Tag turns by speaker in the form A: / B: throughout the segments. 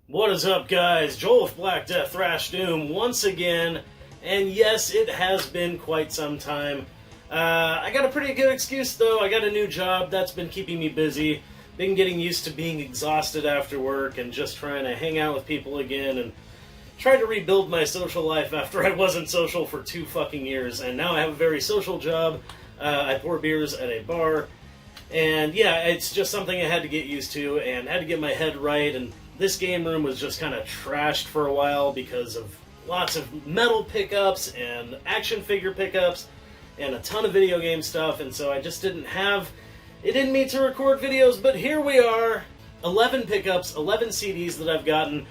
A: What is up, guys? Joel with Black.Death.Thrash.Doom once again, and yes, it has been quite some time. I got a pretty good excuse, though. I got a new job that's been keeping me busy. Been getting used to being exhausted after work and just trying to hang out with people again and try to rebuild my social life after I wasn't social for 2 fucking years. And now I have a very social job. I pour beers at a bar. And yeah, it's just something I had to get used to and had to get my head right. And this game room was just kind of trashed for a while because of lots of metal pickups and action figure pickups and a ton of video game stuff. And so I just didn't have it in me to record videos. But here we are, 11 pickups, 11 CDs that I've gotten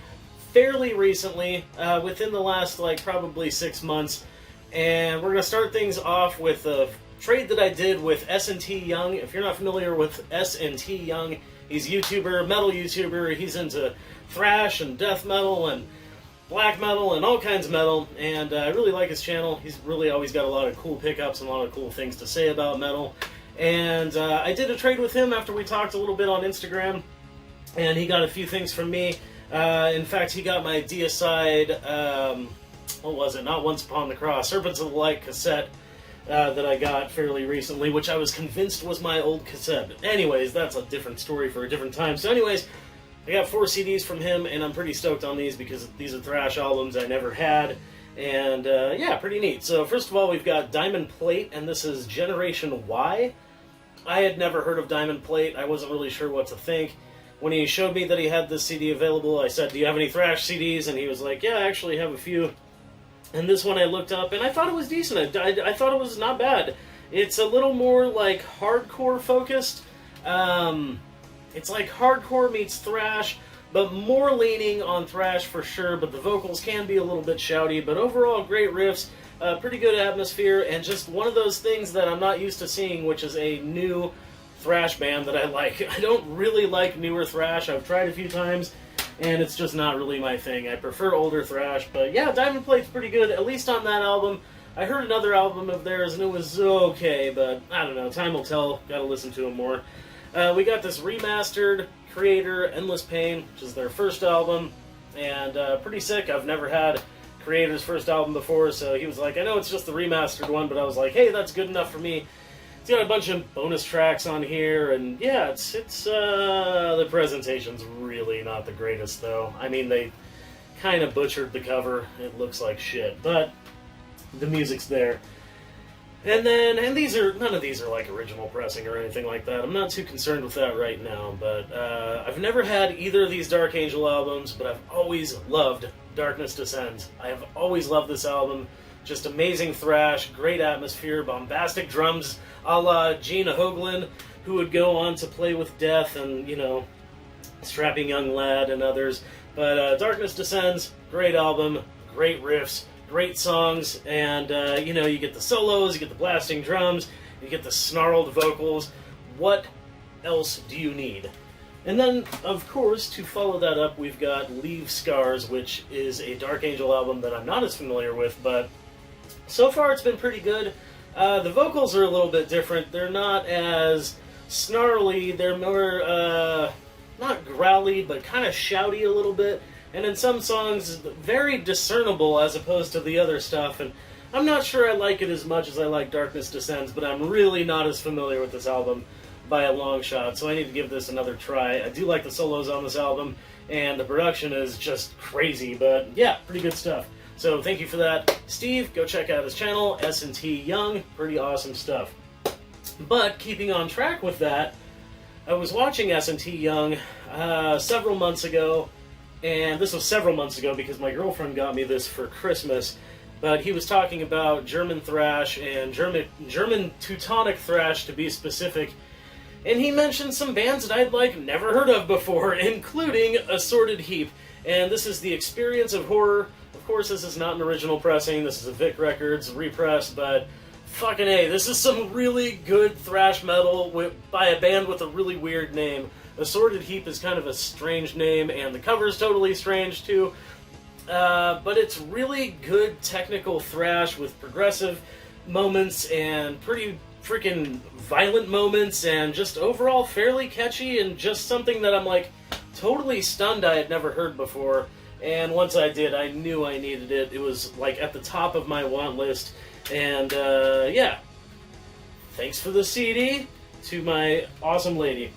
A: fairly recently, within the last probably 6 months. And we're going to start things off with a trade that I did with S&T Young. If you're not familiar with S&T Young, he's a YouTuber, metal YouTuber. He's into thrash and death metal and black metal and all kinds of metal. And I really like his channel. He's really always got a lot of cool pickups and a lot of cool things to say about metal. And I did a trade with him after we talked a little bit on Instagram. And he got a few things from me. In fact, he got my Deicide, what was it? Not Once Upon the Cross, Serpents of the Light cassette that I got fairly recently, which I was convinced was my old cassette. But anyways, that's a different story for a different time. So anyways, I got 4 CDs from him, and I'm pretty stoked on these because these are thrash albums I never had. And yeah, pretty neat. So first of all, we've got Diamond Plate, and this is Generation Y. I had never heard of Diamond Plate. I wasn't really sure what to think. When he showed me that he had this CD available, I said, "Do you have any thrash CDs?" And he was like, "Yeah, I actually have a few." And this one I looked up, and I thought it was decent. I thought it was not bad. It's a little more hardcore focused. It's like hardcore meets thrash, but more leaning on thrash for sure. But the vocals can be a little bit shouty. But overall, great riffs, pretty good atmosphere, and just one of those things that I'm not used to seeing, which is a new thrash band that I like. I don't really like newer thrash. I've tried a few times, and it's just not really my thing. I prefer older thrash, but yeah, Diamond Plate's pretty good, at least on that album. I heard another album of theirs, and it was okay, but I don't know, time will tell. Gotta listen to them more. We got this remastered Creator, Endless Pain, which is their first album, and pretty sick. I've never had Creator's first album before, so he was like, "I know it's just the remastered one," but I was like, "Hey, that's good enough for me." It's got a bunch of bonus tracks on here, and yeah, it's the presentation's really not the greatest, though. I mean, they kind of butchered the cover. It looks like shit, but the music's there. And then, none of these are original pressing or anything like that. I'm not too concerned with that right now, but I've never had either of these Dark Angel albums, but I've always loved Darkness Descends. I have always loved this album. Just amazing thrash, great atmosphere, bombastic drums, a la Gene Hoglan, who would go on to play with Death and, Strapping Young Lad and others. But Darkness Descends, great album, great riffs, great songs, and, you get the solos, you get the blasting drums, you get the snarled vocals. What else do you need? And then, of course, to follow that up, we've got Leave Scars, which is a Dark Angel album that I'm not as familiar with, but so far it's been pretty good. The vocals are a little bit different. They're not as snarly. They're more, not growly, but kind of shouty a little bit. And in some songs, very discernible as opposed to the other stuff. And I'm not sure I like it as much as I like Darkness Descends, but I'm really not as familiar with this album by a long shot, so I need to give this another try. I do like the solos on this album, and the production is just crazy, but yeah, pretty good stuff. So thank you for that, Steve. Go check out his channel, S&T Young. Pretty awesome stuff. But keeping on track with that, I was watching S&T Young several months ago, and this was several months ago because my girlfriend got me this for Christmas, but he was talking about German thrash and German Teutonic thrash, to be specific, and he mentioned some bands that I'd never heard of before, including Assorted Heap. And this is The Experience of Horror. Of course, this is not an original pressing. This is a Vic Records repressed, but fucking A, this is some really good thrash metal by a band with a really weird name. Assorted Heap is kind of a strange name, and the cover's totally strange too. But it's really good technical thrash with progressive moments and pretty freaking violent moments, and just overall fairly catchy, and just something that I'm like, totally stunned I had never heard before. And once I did, I knew I needed it. It was like at the top of my want list. And yeah, thanks for the CD to my awesome lady.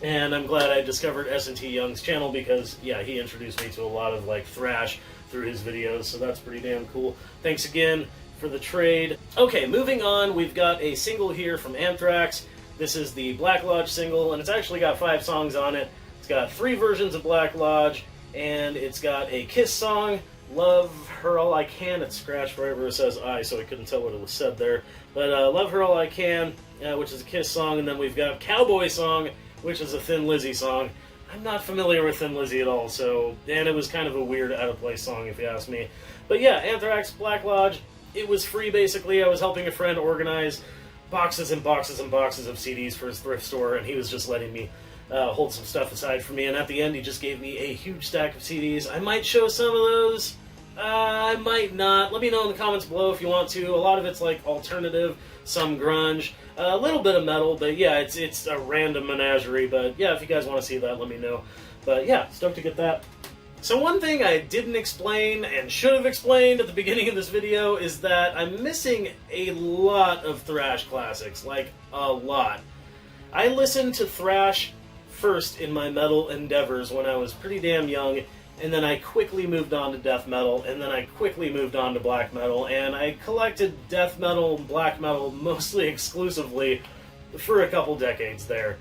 A: And I'm glad I discovered S&T Young's channel because, yeah, he introduced me to a lot of, like, thrash through his videos, so that's pretty damn cool. Thanks again for the trade. Okay, moving on, we've got a single here from Anthrax. This is the Black Lodge single, and it's actually got 5 songs on it. It's got 3 versions of Black Lodge, and it's got a Kiss song, Love Her All I Can. It's scratched right where it says I, so I couldn't tell what it was said there. But Love Her All I Can, which is a Kiss song, and then we've got Cowboy Song, which is a Thin Lizzy song. I'm not familiar with Thin Lizzy at all, so, and it was kind of a weird, out-of-place song, if you ask me. But yeah, Anthrax, Black Lodge, it was free, basically. I was helping a friend organize boxes and boxes and boxes of CDs for his thrift store, and he was just letting me hold some stuff aside for me, and at the end, he just gave me a huge stack of CDs. I might show some of those. I might not. Let me know in the comments below if you want to. A lot of it's like alternative, some grunge, a little bit of metal, but yeah, it's a random menagerie. But yeah, if you guys want to see that, let me know. But yeah, stoked to get that. So one thing I didn't explain and should have explained at the beginning of this video is that I'm missing a lot of thrash classics, like a lot. I listened to thrash first in my metal endeavors when I was pretty damn young, and then I quickly moved on to death metal, and then I quickly moved on to black metal, and I collected death metal and black metal mostly exclusively for a couple decades there.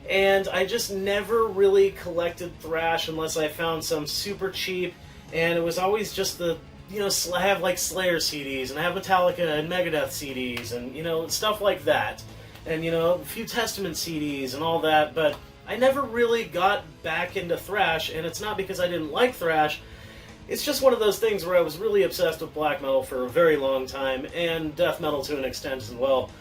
A: And I just never really collected thrash unless I found some super cheap, and it was always just the, you know, I have like Slayer CDs, and I have Metallica and Megadeth CDs, and, you know, stuff like that. And, you know, a few Testament CDs and all that, but I never really got back into thrash, and it's not because I didn't like thrash. It's just one of those things where I was really obsessed with black metal for a very long time, and death metal to an extent as well.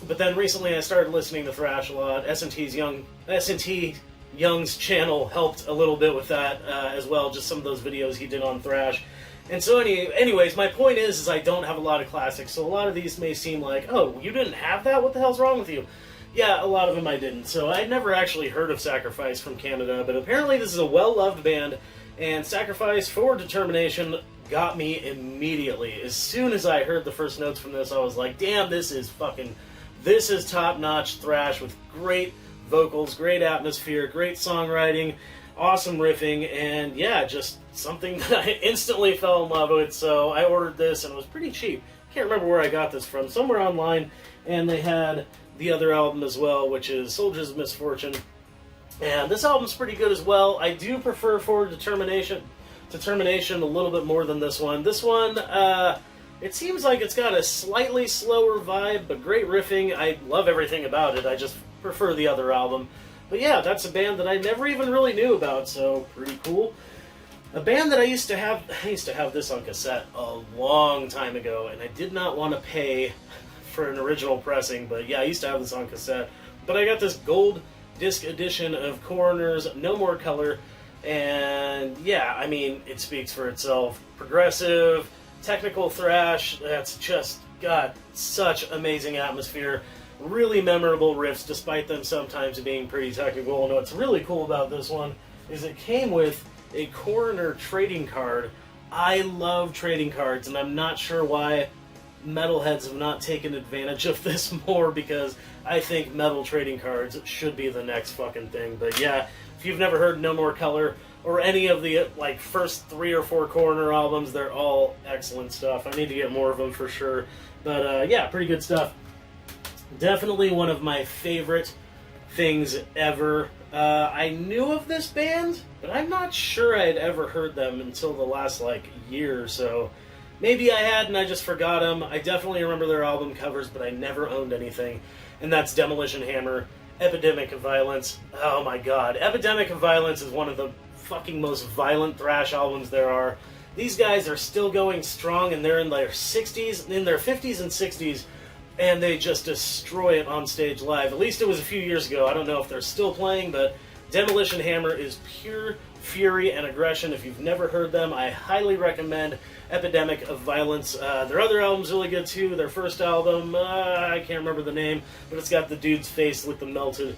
A: But then recently I started listening to thrash a lot. S&T Young's channel helped a little bit with that as well, just some of those videos he did on thrash. And so anyways, my point is I don't have a lot of classics, so a lot of these may seem like, oh, you didn't have that? What the hell's wrong with you? Yeah, a lot of them I didn't. So I'd never actually heard of Sacrifice from Canada, but apparently this is a well-loved band, and Sacrifice for Determination got me immediately. As soon as I heard the first notes from this, I was like, damn, this is top-notch thrash with great vocals, great atmosphere, great songwriting, awesome riffing, and yeah, just something that I instantly fell in love with. So I ordered this, and it was pretty cheap. Can't remember where I got this from, somewhere online, and they had the other album as well, which is Soldiers of Misfortune. And this album's pretty good as well. I do prefer Forward Determination a little bit more than this one. This one, it seems like it's got a slightly slower vibe, but great riffing. I love everything about it. I just prefer the other album. But yeah, that's a band that I never even really knew about, so pretty cool. A band that I used to have this on cassette a long time ago, and I did not want to pay for an original pressing, but yeah, I used to have this on cassette. But I got this gold disc edition of Coroner's No More Color, and yeah, I mean, it speaks for itself. Progressive, technical thrash that's just got such amazing atmosphere, really memorable riffs despite them sometimes being pretty technical. And what's really cool about this one is it came with a Coroner trading card. I love trading cards, and I'm not sure why metalheads have not taken advantage of this more, because I think metal trading cards should be the next fucking thing. But yeah, if you've never heard No More Color or any of the like first 3 or 4 Coroner albums, they're all excellent stuff. I need to get more of them for sure. But yeah, pretty good stuff. Definitely one of my favorite things ever. I knew of this band, but I'm not sure I had ever heard them until the last like year or so. Maybe I had and I just forgot them. I definitely remember their album covers, but I never owned anything. And that's Demolition Hammer, Epidemic of Violence. Oh my god. Epidemic of Violence is one of the fucking most violent thrash albums there are. These guys are still going strong, and they're in their 60s, in their 50s and 60s, and they just destroy it on stage live. At least it was a few years ago. I don't know if they're still playing, but Demolition Hammer is pure fury and aggression. If you've never heard them, I highly recommend Epidemic of Violence. Their other album's really good too. Their first album, I can't remember the name, but it's got the dude's face with the melted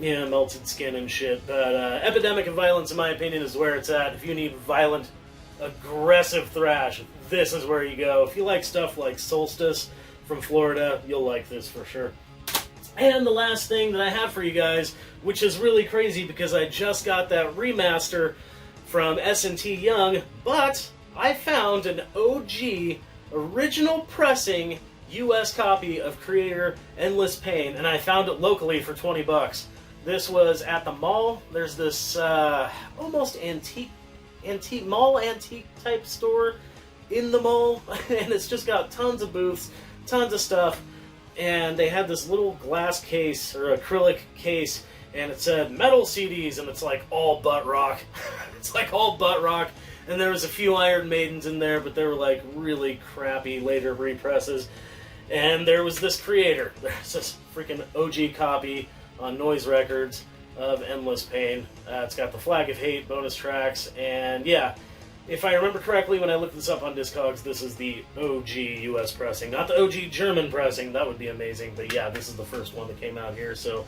A: Yeah, melted skin and shit. But Epidemic of Violence, in my opinion, is where it's at. If you need violent, aggressive thrash, this is where you go. If you like stuff like Solstice from Florida, you'll like this for sure. And the last thing that I have for you guys, which is really crazy because I just got that remaster from S&T Young, but I found an OG, original pressing US copy of Creator Endless Pain, and I found it locally for 20 bucks. This was at the mall. There's this almost antique type store in the mall, and it's just got tons of booths, tons of stuff, and they had this little glass case, or acrylic case, and it said metal CDs, and it's like all butt rock. It's like all butt rock, and there was a few Iron Maidens in there, but they were like really crappy later represses. And there was this Creator. There's this freaking OG copy on Noise Records of Endless Pain. It's got the Flag of Hate bonus tracks, and yeah, if I remember correctly when I looked this up on Discogs, this is the OG US pressing, not the OG German pressing. That would be amazing, but yeah, this is the first one that came out here, so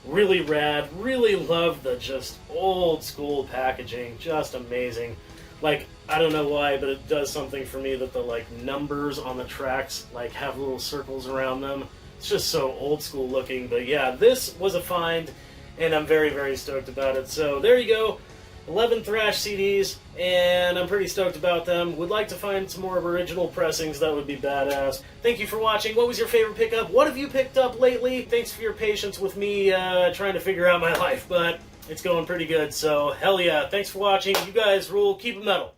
A: really rad. Really love the just old school packaging, just amazing. Like, I don't know why, but it does something for me that the like numbers on the tracks like have little circles around them. It's just so old school looking, but yeah, this was a find, and I'm very, very stoked about it. So there you go, 11 thrash CDs, and I'm pretty stoked about them. Would like to find some more original pressings, that would be badass. Thank you for watching. What was your favorite pickup? What have you picked up lately? Thanks for your patience with me trying to figure out my life, but it's going pretty good, so hell yeah. Thanks for watching. You guys rule. Keep it metal.